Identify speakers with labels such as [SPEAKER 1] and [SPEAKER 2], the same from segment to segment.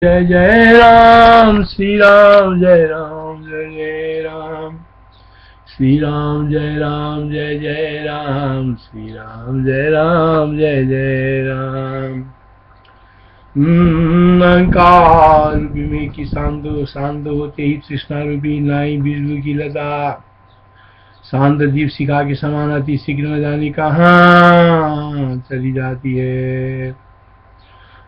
[SPEAKER 1] जय जय राम श्री राम जय राम जय जय राम श्री राम जय राम जय जय राम श्री राम जय राम जय जय राम। अहंकार रूपी में की सांदो सांद होते ही तृष्णा रूपी नाई बिजली की लता शांत दीप शिखा के समान अति शीघ्र न जाने कहाँ चली जाती है।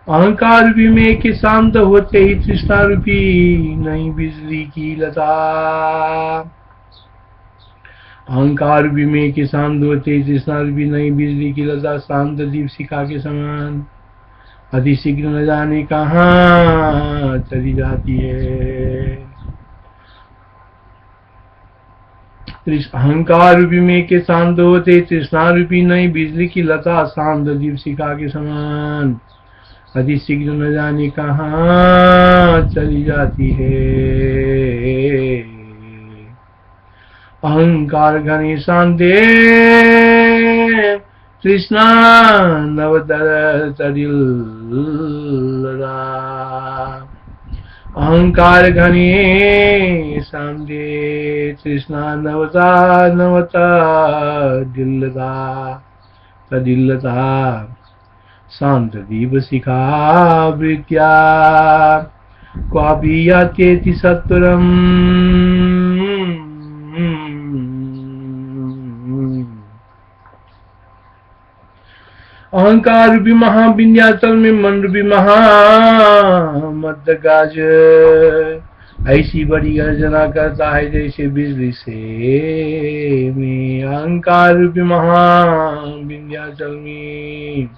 [SPEAKER 1] अहंकार रूपी में के शांत होते ही तृष्णा रूपी नई बिजली की लता अहंकार रूपी में के शांत होते ही तृष्णा रूपी नई बिजली की लता शांत दीप शिखा के समान अति शीघ्र न जाने कहाँ चली जाती है। अहंकार रूपी में के शांत होते तृष्णा रूपी नई बिजली की लता शांत दीप शिखा के समान अति शीघ्र न जाने कहाँ चली जाती है। अहंकार घने शांते तृष्णा नवतर तरिल अहंकार घने शांते तृष्णा नवता दिल्लता तदिल्लता शांत दीप शिखा वृत्या क्वापि यात्येति सत्वरम्। अहंकार रूपी महाविंध्याचल में मन रूपी महामदगाज ऐसी बड़ी गर्जना करता है जैसे बिजली से में। अहंकार रूपी महाविंध्याचल में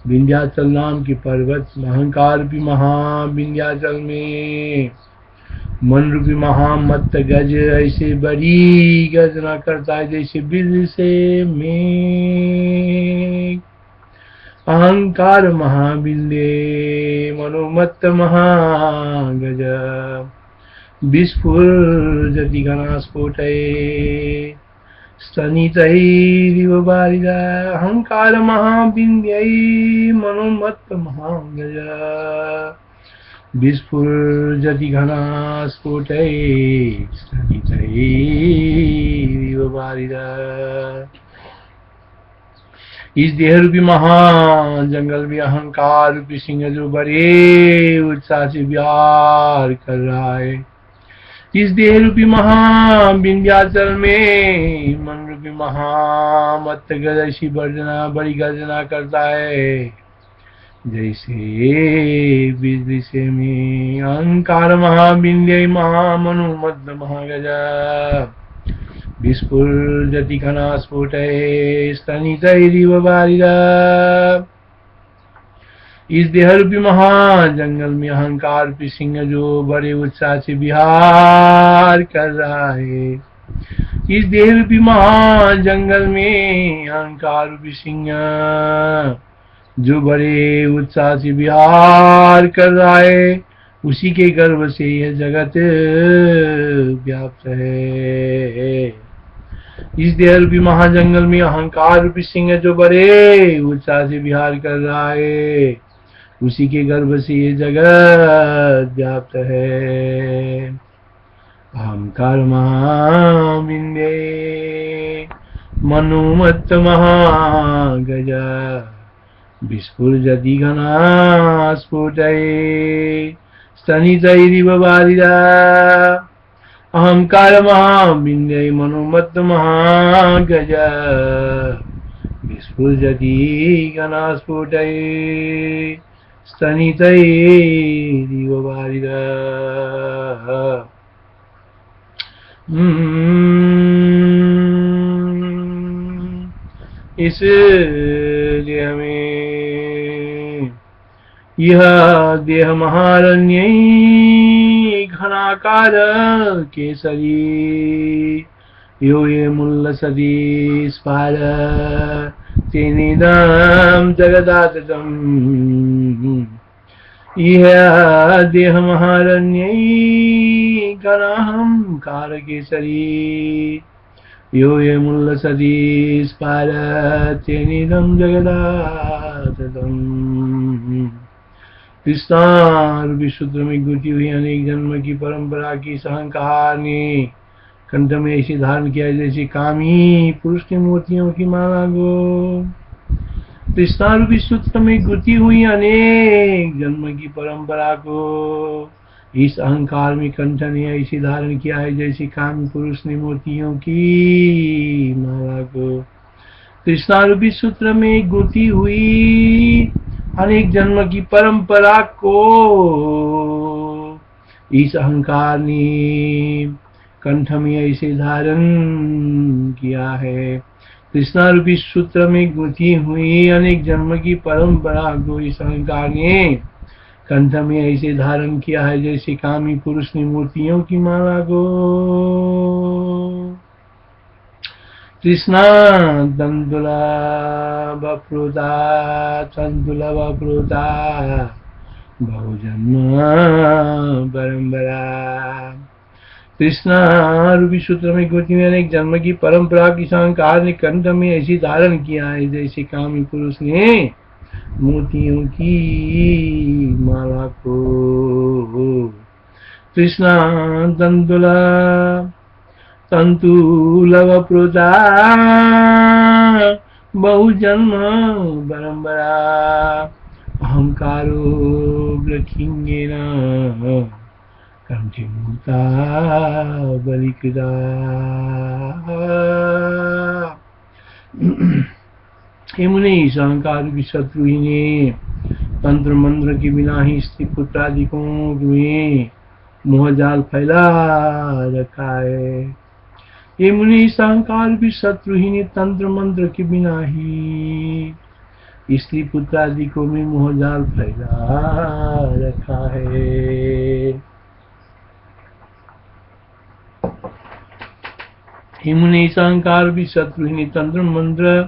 [SPEAKER 1] विंध्याचल नाम की पर्वत अहंकार रूपी महाविंध्याचल में मन रूपी महामत्त गज ऐसे बड़ी गर्जना करता है जैसे बिजली से में। अहंकार महाविंदे मनोमत्त महागज विस्फुरजति घनास्फोटये स्तनितैरिव बारिदा। अहंकार महाविंद्यै मनोमत्त महागज विस्फुरजति घनास्फोटये स्तनितैरिव बारिदा। इस देह रूपी महाजंगल में अहंकार रूपी सिंह जो बड़े उत्साह से विहार कर रहा है। इस देह रूपी महाविंध्याचल में मन रूपी महामत्त गज ऐसी बड़ी गर्जना करता है जैसे बिजली से में। अहंकार महाविंध्य महामनुमत्त महागजा विस्फुरजति घनास्फोटये स्तनितैरिव बारिदा। इस देह रूपी महाजंगल में अहंकार रूपी सिंह जो बड़े उत्साह से विहार कर रहा है। इस देह रूपी महाजंगल में अहंकार रूपी सिंह जो बड़े उत्साह से विहार कर रहा है उसी के गर्भ से यह जगत व्याप्त है। इस देह रूपी महाजंगल में अहंकार रूपी सिंह जो बड़े उत्साह से विहार कर रहा है उसी के गर्भ से ये जगत व्याप्त है। अहंकार महाविंदे मनोमत्त महागज विस्फुरजति घनास्फोटये स्तनितैरिव बारिदा। अहंकार महाविंदे मनोमत्त महागज विस्फुरजति घनास्फोटये स्तनितैरिव बारिदा। इस देह में यह देह महारण्य घनाकार केसरी यो ये मुल्ल सदी स्पार तेनिदम जगदातम। यह देह महारण्य घनाहंकार केसरी यो ये मुल्ल सदी स्पार तेनिदम जगदातम। कृष्णा रूपी सूत्र में गुथी हुई अनेक जन्म की परंपरा की इस अहंकार ने कंठ में ऐसे धारण किया जैसे कामी पुरुष की मूर्तियों की माला को। कृष्णा रूपी सूत्र में गुथी हुई अनेक जन्म की परंपरा को इस अहंकार में कंठ ने ऐसे धारण किया है जैसे कामी पुरुष ने मूर्तियों की माला को। कृष्णा रूपी सूत्र में गुथी हुई अनेक जन्म की परंपरा को इस अहंकार ने कंठ में ऐसे धारण किया है। कृष्णा रूपी सूत्र में गुथी हुई अनेक जन्म की परंपरा को इस अहंकार ने कंठ में ऐसे धारण किया है जैसे कामी पुरुष ने मूर्तियों की माला को। कृष्णा तंदुला बप्रुता तंदुला बप्रुता बहुजन्म परंपरा। कृष्णा रूपी सूत्र में गुथी हुई अनेक जन्म की परंपरा की अहंकार ने कंठ में ऐसी धारण किया है जैसे कामी पुरुष ने मोतियों की माला को। कृष्णा तंतुला तंतुलवप्रुता बहुजन्म परंपरा अहंकारो ग्रखिंगेन कंठे मूर्ता बलिकृता। हे मुनि इस अहंकार की शत्रु ही ने तंत्र मंत्र के बिना ही स्त्री पुत्रादिकों में मोहजाल फैला रखा है। ये मुनि इस अहंकार की शत्रु ही ने तंत्र मंत्र के बिना ही स्त्री पुत्रादिकों में मोहजाल फैला रखा है। हे मुनि इस अहंकार की शत्रु ही ने तंत्र मंत्र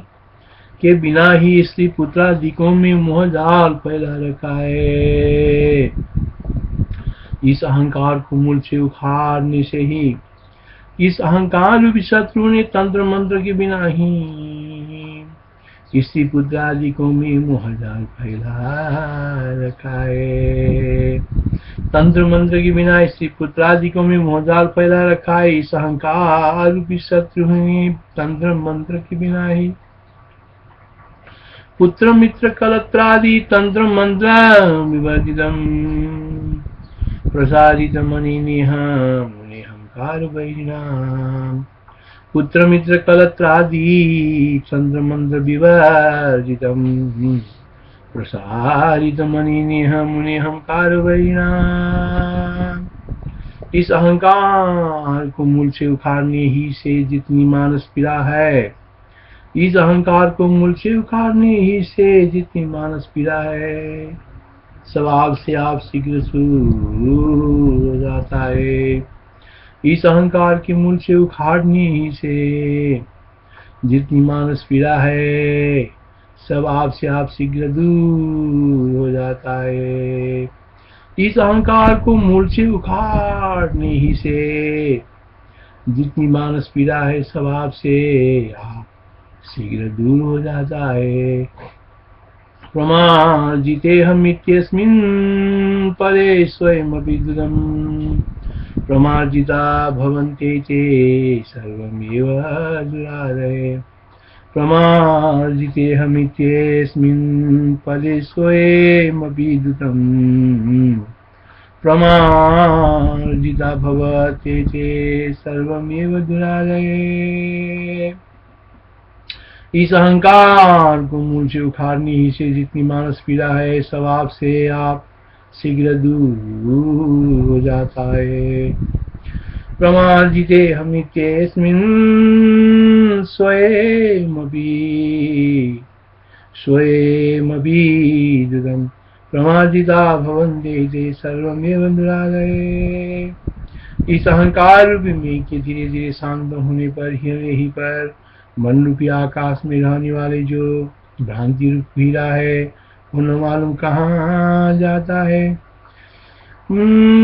[SPEAKER 1] के बिना ही स्त्री पुत्रादिकों में मोहजाल फैला रखा है। इस अहंकार को मूल से उखाड़ने से ही इस अहंकार रूपी शत्रु ने तंत्र मंत्र के बिना ही स्त्री पुत्रादिकों में मोहजाल फैला रखा है। तंत्र मंत्र के बिना स्त्री पुत्रादिकों में मोहजाल फैला रखा है। इस अहंकार रूपी शत्रु ने तंत्र मंत्र के बिना ही पुत्र मित्र कलत्रादि तंत्र मंत्र विवर्जितम प्रसादितमनिनेह मुनेहंकार वैरिणाम। पुत्र मित्र कलत्रादि तंत्र मंत्र विवर्जितम प्रसादितमनिनेह मुनेहंकार वैरिणाम। इस अहंकार को मूल से उखाड़ने ही से जितनी मानस पीड़ा है, इस अहंकार को मूल से उखाड़ने ही से जितनी मानस पीड़ा है, स्वभाव से आप शीघ्र दूर हो जाता है। इस अहंकार के मूल से उखाड़ने ही से जितनी मानस पीड़ा है, सब आपसे आप शीघ्र दूर हो जाता है। इस अहंकार को मूल से उखाड़ने ही से जितनी मानस पीड़ा है, सब आपसे आप शीघ्र दूर हो जाता है। प्रमार्जिते हमित्यस्मिन् परे स्वयमपि दुरम् प्रमार्जिता भवन्ते ते सर्वमेव दुरादये। प्रमार्जिते हमित्यस्मिन् परे स्वयमपि दुरम् प्रमार्जिता भवन्ते ते सर्वमेव दुरादये। इस अहंकार को मूल से उखाड़ने ही से जितनी मानस पीड़ा है, स्वभाव से आप शीघ्र दूर हो जाता है। प्रमार्जिते हमित्यस्मिन् स्वयमपि दुरम् प्रमार्जिता भवन्ते ते सर्वमेव दुरादये। इस अहंकार रूपी में के धीरे धीरे शांत होने पर ही पर मन रूपी आकाश में रहने वाले जो भ्रांति रूप हीरा है, वो न मालूम कहाँ जाता है।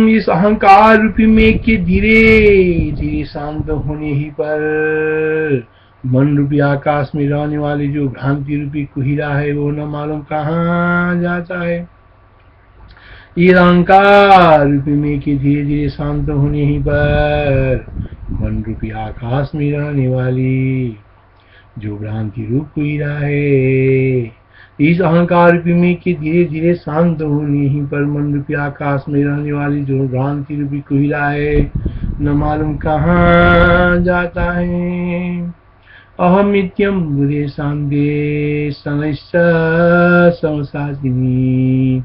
[SPEAKER 1] इस अहंकार रूपी मेघ के धीरे धीरे शांत होने ही पर मन रूपी आकाश में रहने वाले जो भ्रांति रूपी कुहीरा है, वो न मालूम कहाँ जाता है। ये अहंकार रूपी में के धीरे धीरे शांत होने ही पर मन रूपी आकाश में रहने वाली जो भ्रांति रूप कोयला है, इस अहंकार रूपी में के धीरे धीरे शांत होने ही पर मन रूपी आकाश में रहने वाली जो भ्रांति रूपी कोयला है, न मालूम कहाँ जाता है। अहमित्यं बुरे शांते शनैश्च समसाचिनी,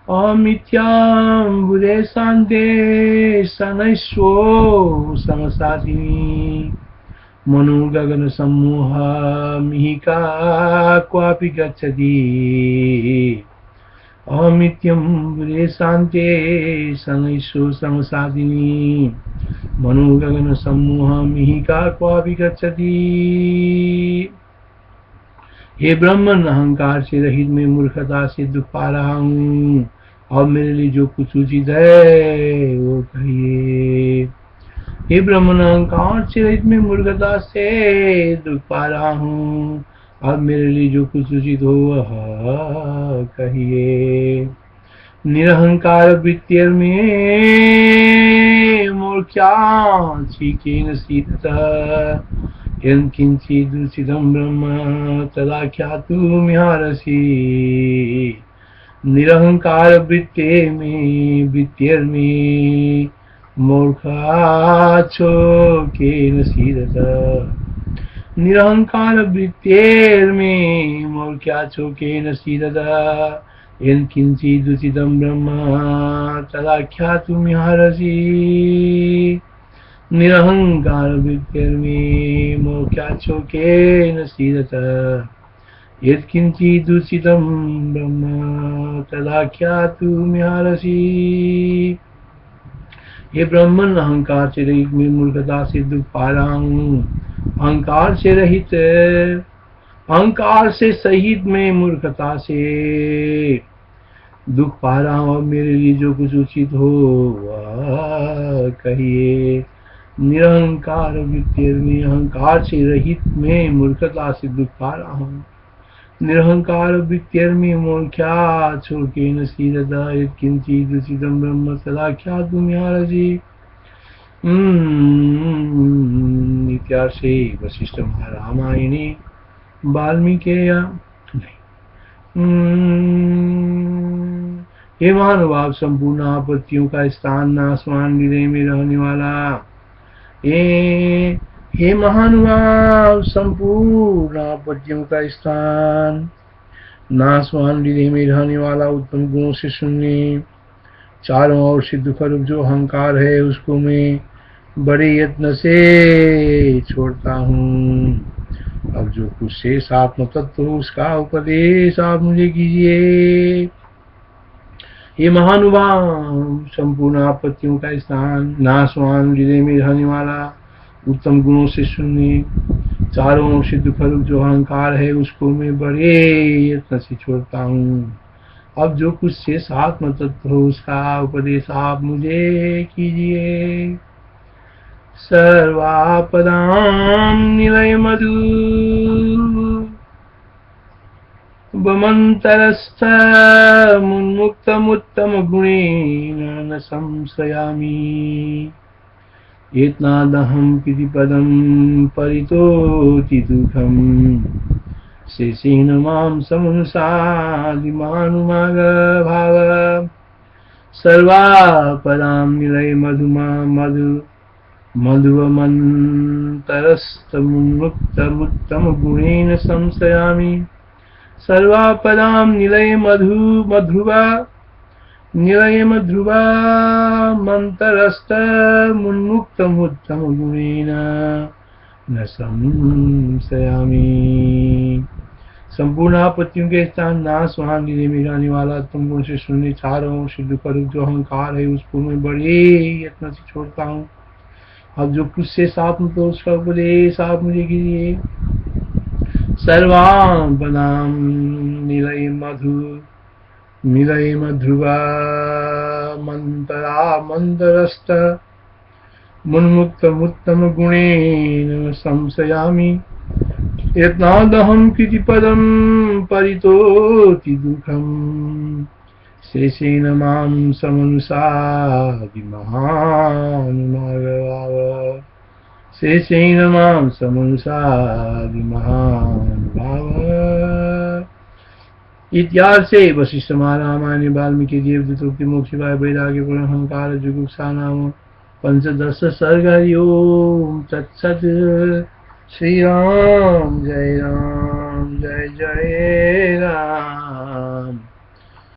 [SPEAKER 1] अहमित्यं बुरे शांते शनैश्चो समसाचिनी, मनो गगन सम्मोह मिहिका क्वापि गच्छति। अहमित्यं बुरे शांते शनैश्चो समसाचिनी, मनो गगन सम्मोह मिहिका क्वापि गच्छति। हे ब्रह्मन, अहंकार से रहित मैं मूर्खता से दुख पा रहा हूँ, अब मेरे लिए जो कुछ उचित है वो कहिए। हे ब्रह्मन, अहंकार से रहित मैं मूर्खता से दुख पा रहा हूँ, अब मेरे लिए जो कुछ उचित हो वह कहिए। निरहंकार वृत्तिर में मूर्ख्याचिकेन सीतः, यत्किंचिदुचितं ब्रह्म तदा ख्यातुमिहारसि। निरहंकार वृत्तिर में मूर्खाचोकेन सीदतः, निरहंकार वृत्तिर में मूर्ख्याचोकेन सीदतः, यत्किंचिदुचितं ब्रह्म तदा ख्यातुमिहारसि। निरहंकार वृत्तिर में मूर्ख्याचोकेन सीदतः, यत्किंचिदुचितं ब्रह्म तदा ख्यातुमिहारसि। हे ब्रह्मन, अहंकार से रहित मैं मूर्खता से दुख पा रहा हूँ, अहंकार से सहित मैं मूर्खता से दुख पा रहा हूँ, अब मेरे लिए जो कुछ उचित हो वह कहिए। निरहंकार वृत्तिर में अहंकार से रहित मैं मूर्खता से दुख पा रहा हूँ, निरहंकार वृत्तिर में मूर्ख्याचोकेन सीदतः, यत्किंचिदुचितं ब्रह्म तदा ख्यातुमिहारसि। इत्यार्षे वशिष्ठ महारामायणे वाल्मीकेया। हे महानुभाव, संपूर्ण आपत्तियों का स्थान नासवान हृदय में रहने वाला, हे महानुभाव, संपूर्ण आपत्तियों का स्थान नासवान हृदय में रहने वाला, उत्तम गुणों से शून्य, चारों ओर से दुखरूप जो अहंकार है उसको मैं बड़े यत्न से छोड़ता हूँ। अब जो कुछ शेष आत्म तत्व हो उसका उपदेश आप मुझे कीजिए। ये महानुभाव, संपूर्ण आपत्तियों का स्थान नासवान हृदय में रहने वाला, उत्तम गुणों से शून्य, चारों ओर से दुखरूप जो अहंकार है उसको मैं बड़े यत्न से छोड़ता हूँ। अब जो कुछ शेष आत्म तत्व हो उसका उपदेश आप मुझे कीजिए। सर्वापदां निलय मधु बमंतरस्थ मुन्मुक्तमुत्तम गुणेन न संशयामि। एतनादहं कृतिपदं परितोति दुःखं, शेषेण मां समुन्सादि मानुमाग भाव। सर्वापदां निलय मधुवमन्तरस्तमुन्मुक्तमुत्तम गुणेन संशयामि। सर्वापदां निलय मध्रुवा मन्तरस्तमुन्मुक्तमुत्तम गुणेन न संशयामि। संपूर्ण आपत्तियों के स्थान नासवान हृदय में रहने वाला, तुम गुण से शून्य, चारों से दुखरूप जो अहंकार है उसको मैं बड़े यत्न से छोड़ता हूँ। अब जो कुछ से साथ में तो उसका उपदेश आप मुझे कीजिए। सर्वापदां निलय मध्रुवा मन्तरस्थ मुन्मुक्तमुत्तम गुणेन संशयामि। यत्नादहं कृतिपदं परितोति दुःखं, शेषेण मां समनुसादिमहानुभाव शेषेण मां समनुसादिमहानुभाव। इत्यार्षे वसिष्ठमहारामायणे वाल्मीकि देवदूतोक्ति मोक्षिकाय वैराग्य पुराणहंकार जुगुप्सा नाम पंचदश सर्ग। ओम तत्सत्। श्री राम जय जय राम।